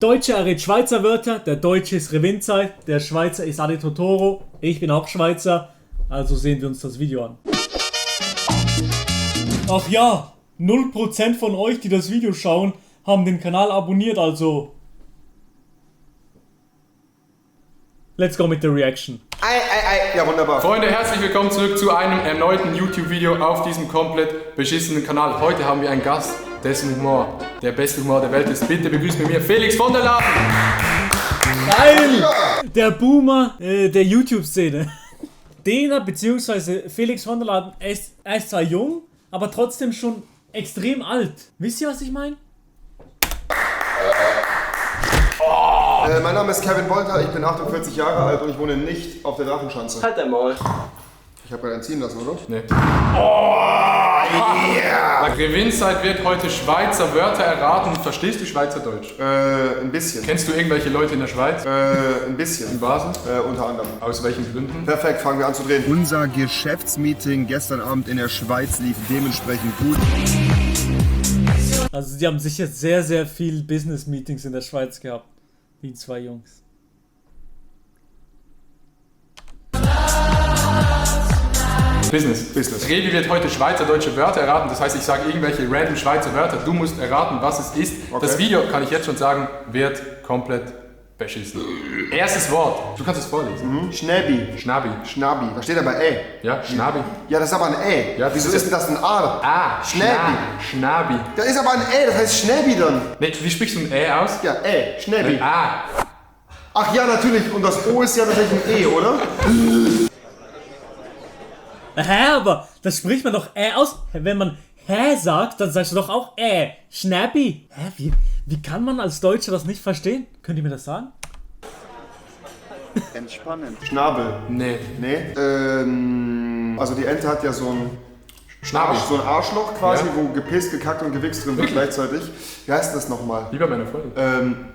Deutsche errät Schweizer Wörter, der Deutsche ist Revinzeit, der Schweizer ist Adi Totoro, ich bin auch Schweizer, also sehen wir uns das Video an. Ach ja, 0% von euch, die das Video schauen, haben den Kanal abonniert, also... Let's go mit der Reaction. Ja, wunderbar. Freunde, herzlich willkommen zurück zu einem erneuten YouTube-Video auf diesem komplett beschissenen Kanal. Heute haben wir einen Gast, dessen Humor der beste Humor der Welt ist. Bitte begrüßt mit mir Felix von der Laden. Geil! Der Boomer der YouTube-Szene. Dena bzw. Felix von der Laden, er ist zwar jung, aber trotzdem schon extrem alt. Wisst ihr, was ich meine? Mein Name ist Kevin Wolter, ich bin 48 Jahre alt und ich wohne nicht auf der Drachenschanze. Halt dein Maul. Ich habe gerade einen ziehen lassen, oder? Nee. Yeah. Revinzeit wird heute Schweizer Wörter erraten. Verstehst du Schweizerdeutsch? Ein bisschen. Kennst du irgendwelche Leute in der Schweiz? Ein bisschen. In Basel? Unter anderem. Aus welchen Gründen? Perfekt, fangen wir an zu drehen. Unser Geschäftsmeeting gestern Abend in der Schweiz lief dementsprechend gut. Also die haben sicher sehr, sehr viel Business-Meetings in der Schweiz gehabt. Die zwei Jungs. Business. Revi wird heute schweizerdeutsche Wörter erraten. Das heißt, ich sage irgendwelche random Schweizer Wörter. Du musst erraten, was es ist. Okay. Das Video, kann ich jetzt schon sagen, wird komplett beschissen. Erstes Wort. Du kannst es vorlesen. Schnäbi. Schnabi. Schnabi. Da steht aber Ä. Ja, Schnabi. Ja, das ist aber ein Ä. Ja, wieso ist denn das ein A? Ah, Schnäbi. Schnabi. Da ist aber ein Ä, das heißt Schnäbi dann. Nee, wie sprichst du ein Ä aus? Ja, Ä. Schnäbi. Ah. Ach ja, natürlich. Und das O ist ja tatsächlich ein E, oder? Hä, aber das spricht man doch aus. Wenn man hä sagt, dann sagst du doch auch Schnäbi. Hä, wie kann man als Deutscher das nicht verstehen? Könnt ihr mir das sagen? Entspannend. Schnabel. Nee. Nee. Also die Ente hat ja so ein Schnabel. So ein Arschloch quasi, Ja. wo gepisst, gekackt und gewichst drin wird gleichzeitig. Wie heißt das nochmal? Lieber meine Freundin.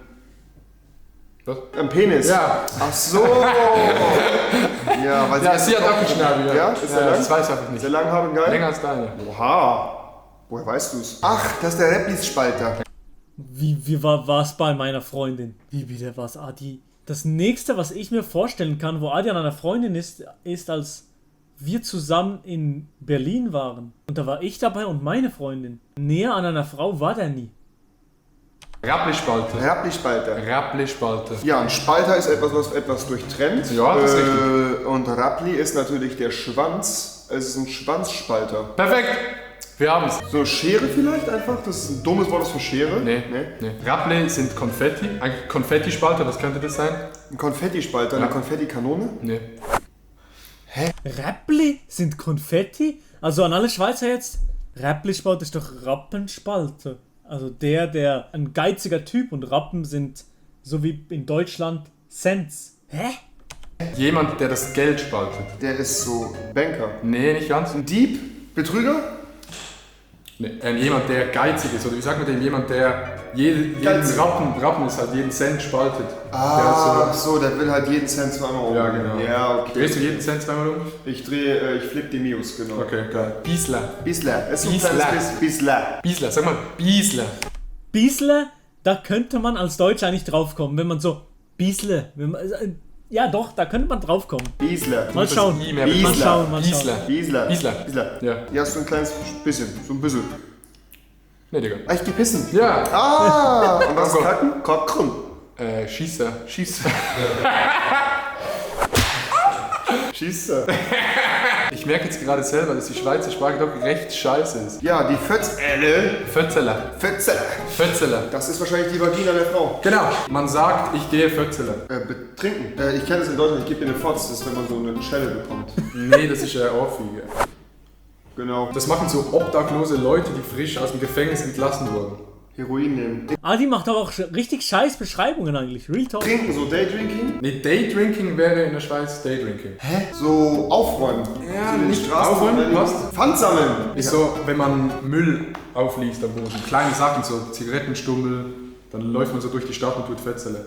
Was? Ein Penis. Ja. Ach so. Ja, weil Ja, sie hat auch einen Schnabel. Ja? Ist der lang? Das weiß ich nicht. Sehr lang, hart und geil? Länger als deine. Oha. Woher weißt du's? Ach, das ist der Rapplis-Spalter. Wie war es bei meiner Freundin? Wie bitte was, Adi? Das nächste, was ich mir vorstellen kann, wo Adi an einer Freundin ist, als wir zusammen in Berlin waren. Und da war ich dabei und meine Freundin. Näher an einer Frau war der nie. Rappli-Spalte. Rappli-Spalter. Rappli-Spalte. Ja, ein Spalter ist etwas, was etwas durchtrennt. Ja, das ist richtig. Und Rappli ist natürlich der Schwanz. Es ist ein Schwanzspalter. Perfekt. Wir haben es. So Schere vielleicht einfach? Das ist ein dummes Wort für Schere. Nee. Rappli sind Konfetti. Ein Konfettispalter, was könnte das sein? Ein Konfettispalter, Ja. eine Konfettikanone. Nee. Rappli sind Konfetti? Also an alle Schweizer jetzt, Rappli-Spalte ist doch Rappenspalte. Also der ein geiziger Typ und Rappen sind, so wie in Deutschland, Cents. Hä? Jemand, der das Geld spaltet. Der ist so Banker. Nee, nicht ganz. Ein Dieb? Betrüger? Nee. Jemand, der geizig ist. Oder wie sagt man dem? Jemand, der jeden Geizig. Rappen ist halt jeden Cent spaltet. Ah, Der ist so, der will halt jeden Cent zweimal um. Ja, genau. Ja, okay. Drehst du jeden Cent zweimal um? Ich flipp die Mios, genau. Okay, geil. Biesler. Bisler. Es ist ein Bisler. kleines Bisler. Biesler, sag mal Biesler. Biesle, da könnte man als Deutscher eigentlich draufkommen, wenn man so, Biesle, ja doch, da könnte man draufkommen. Bisler. Mal schauen, I mehr mal Biesler. schauen, mal schauen. Biesler. Bisler. Biesler. Ja. Ja, so ein kleines bisschen. So ein bisschen. Nee, Digga. Ah, ich geh pissen. Ja. Ah, und was ist kacken? Kacken. Schießer. Schießer. Schießer. Ich merke jetzt gerade selber, dass die Schweizer Sprache doch recht scheiße ist. Ja, die Fötzelle. Fötzeler. Fötzeler. Das ist wahrscheinlich die Vagina der Frau. Genau. Man sagt, ich gehe Fötzeler. Betrinken. Ich kenne das in Deutschland, ich gebe dir eine Fotz, das ist, wenn man so eine Schelle bekommt. Nee, das ist Ohrfeige. Genau. Das machen so obdachlose Leute, die frisch aus dem Gefängnis entlassen wurden. Heroin nehmen. Adi macht aber auch richtig scheiß Beschreibungen eigentlich, Real Talk. Trinken, so Daydrinking. Nee, Daydrinking wäre in der Schweiz Daydrinking. Hä? So aufräumen. Ja, so den nicht Straßen aufräumen, was? Pfand sammeln. Ist so, wenn man Müll aufliest am Boden. Kleine Sachen, so Zigarettenstummel, dann läuft man so durch die Stadt und tut Fetzele.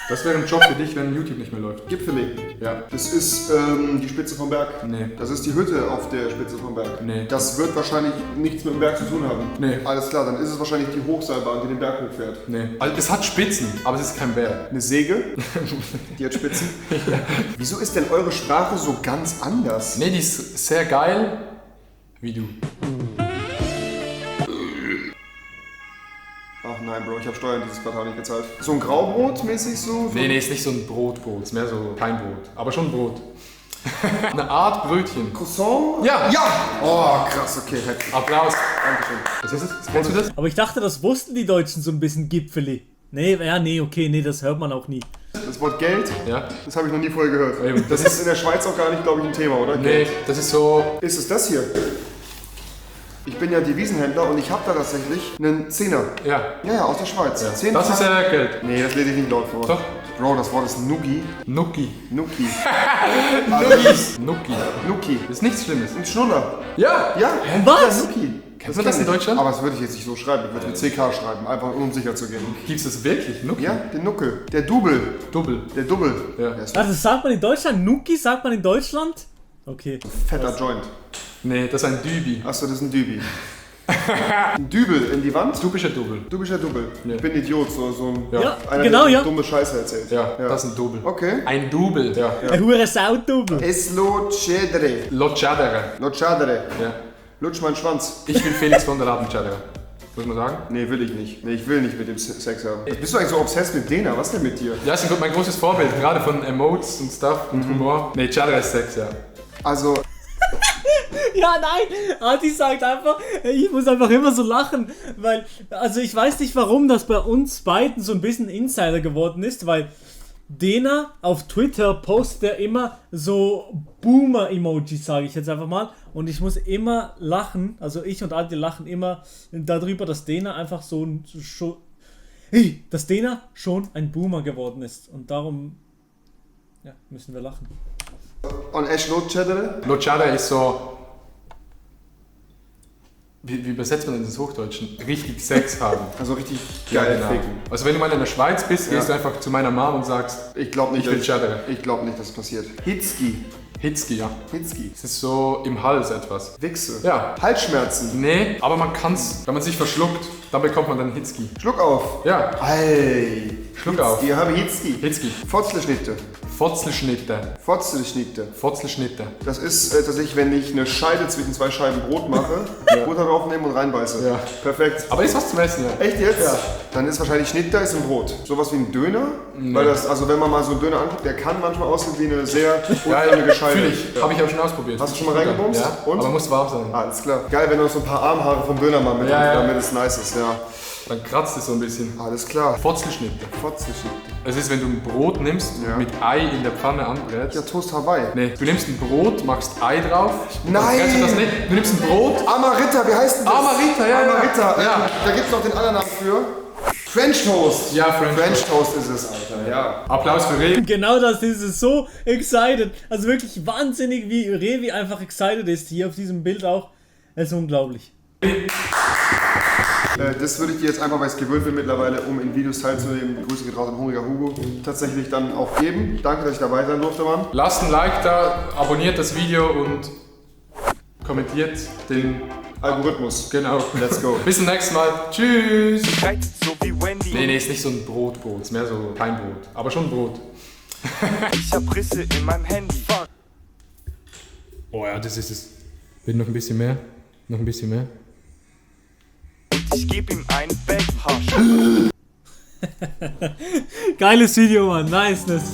Das wäre ein Job für dich, wenn YouTube nicht mehr läuft. Gipfeli. Ja. Das ist die Spitze vom Berg. Nee. Das ist die Hütte auf der Spitze vom Berg. Nee. Das wird wahrscheinlich nichts mit dem Berg zu tun haben. Nee. Alles klar, dann ist es wahrscheinlich die Hochseilbahn, die den Berg hochfährt. Nee. Also es hat Spitzen, aber es ist kein Berg. Eine Säge, die hat Spitzen. Wieso ist denn eure Sprache so ganz anders? Nee, die ist sehr geil, wie du. Ach nein, Bro, ich habe Steuern dieses Quartal nicht gezahlt. So ein Graubrot-mäßig so? Nee, ist nicht so ein Brotbrot, ist mehr so kein Brot, aber schon Brot. Eine Art Brötchen. Croissant? Ja. Ja! Oh, krass, okay. Applaus. Dankeschön. Was ist es? Kennst du das? Aber ich dachte, das wussten die Deutschen so ein bisschen Gipfeli. Nee, das hört man auch nie. Das Wort Geld, Ja. das habe ich noch nie vorher gehört. Eben. Das ist in der Schweiz auch gar nicht, glaube ich, ein Thema, oder? Nee, das ist so. Ist es das hier? Ich bin ja Devisenhändler und ich habe da tatsächlich einen Zehner. Ja. Ja, aus der Schweiz. Ja. 10 Das ist Geld. Nee, das lese ich nicht laut vor. Doch. Bro, das Wort ist Nuki. Nuki. Nuki. Nuki. Nuki. Das ist nichts Schlimmes. Ein Schnuller. Ja. Ja. Was? Ja, Nuki. Kennst du das in kenn ich. Deutschland? Aber das würde ich jetzt nicht so schreiben. Ich würde mit CK schreiben, einfach um sicher zu gehen. Gibt's das wirklich? Nuki? Ja, den Nuckel. Der Double. Double. Der Double. Ja. Der ist Warte, das sagt man in Deutschland? Nuki sagt man in Deutschland? Okay. ein fetter Joint. Nee, das ist ein Dübi. Achso, das ist ein Dübi. Ein Dübel in die Wand? Typischer Double. Du bist ja Double. Ja. Ich bin ein Idiot, so ein... Ja, Einer, genau, der ja. dumme Scheiße erzählt. Ja, das ist ein Double. Okay. Ein Double. Ja. Ein hure Saudubel. Eslo cedere. Lo Chadere. Lo cedere. Ja. Lutsch meinen Schwanz. Ich will Felix von der Laden Chadere. Muss man sagen? Nee, will ich nicht. Nee, ich will nicht mit dem Sex haben. Bist du eigentlich so obsessed mit Dena? Was denn mit dir? Ja, ist mein großes Vorbild, gerade von Emotes und Stuff und Humor. Nee, Chadere ist Sex, ja. Also, Ja, nein, Adi sagt einfach, ich muss einfach immer so lachen, weil, also ich weiß nicht, warum das bei uns beiden so ein bisschen Insider geworden ist, weil Dena auf Twitter postet er immer so Boomer-Emojis, sage ich jetzt einfach mal, und ich muss immer lachen, also ich und Adi lachen immer darüber, dass Dena einfach dass Dena schon ein Boomer geworden ist und darum, ja, müssen wir lachen. und Ash Lo cedere? Lo Chadere ist so. Wie übersetzt man das ins Hochdeutschen? Richtig Sex haben. Also richtig Ja, geil genau. ficken. Also wenn du mal in der Schweiz bist, gehst du einfach zu meiner Mom und sagst, Ich glaube nicht, Ich will Cedere. ich glaub nicht, dass es passiert. Hitzki. Hitzki, ja. Hitzki. Das ist so im Hals etwas. Wichse. Ja. Halsschmerzen. Nee, aber man kann's, wenn man sich verschluckt, dann bekommt man dann Hitzki. Schluck auf. Ja, Ey. Schluck auf. Hitzki, habe Hitzki. Hitzki. Fotzelschnitte. Fotzelschnitte. Fotzelschnitte. Fotzelschnitte. Das ist tatsächlich, wenn ich eine Scheide zwischen zwei Scheiben Brot mache, Butter draufnehme und reinbeiße. Ja. Perfekt. Aber ist was zum Essen, ja. Echt jetzt? Ja. Dann ist wahrscheinlich Schnitter ist ein Brot. Sowas wie ein Döner. Weil das, also wenn man mal so einen Döner anguckt, der kann manchmal aussehen wie eine sehr unförmige Scheide. fühl ich. Habe ich auch schon ausprobiert. Hast du schon mal reingebumst? Ja, Und? aber muss warm sein. Alles klar. Geil, wenn du noch so ein paar Armhaare vom Dönermann mit Ja, ja. damit es nice ist, ja. Dann kratzt es so ein bisschen. Alles klar. Fotzelschnitte. Fotzelschnitte. Es ist, wenn du ein Brot nimmst, Ja. mit Ei in der Pfanne anbrätst. Ja, Toast Hawaii. Nee, du nimmst ein Brot, machst Ei drauf. Nein! Kennst du das nicht? Du nimmst ein Brot. Amarita, wie heißt denn das? Amarita, ja, Amarita. ja. Da gibt's noch den anderen Namen für. French Toast. Ja, French Toast ist es, Alter. Ja. Applaus für Rewe. Genau das ist es, so excited. Also wirklich wahnsinnig, wie Revi einfach excited ist. Hier auf diesem Bild auch. Das ist unglaublich. Das würde ich dir jetzt einfach, weil ich es gewöhnt bin mittlerweile, um in Videos teilzunehmen, Grüße geht raus an Hungriger Hugo, tatsächlich dann auch geben. Danke, dass ich dabei sein durfte, Mann. Lasst ein Like da, abonniert das Video und kommentiert den. Algorithmus. Genau. Let's go. Bis zum nächsten Mal. Tschüss. Reizt so wie Wendy. Nee, ist nicht so ein Brotbrot. Ist mehr so kein Brot. Aber schon Brot. Ich hab Risse in meinem Handy. Fuck. Oh ja, das ist es. Will noch ein bisschen mehr? Noch ein bisschen mehr? Ich geb ihm einen Backhash. Geiles Video, Mann. Niceness.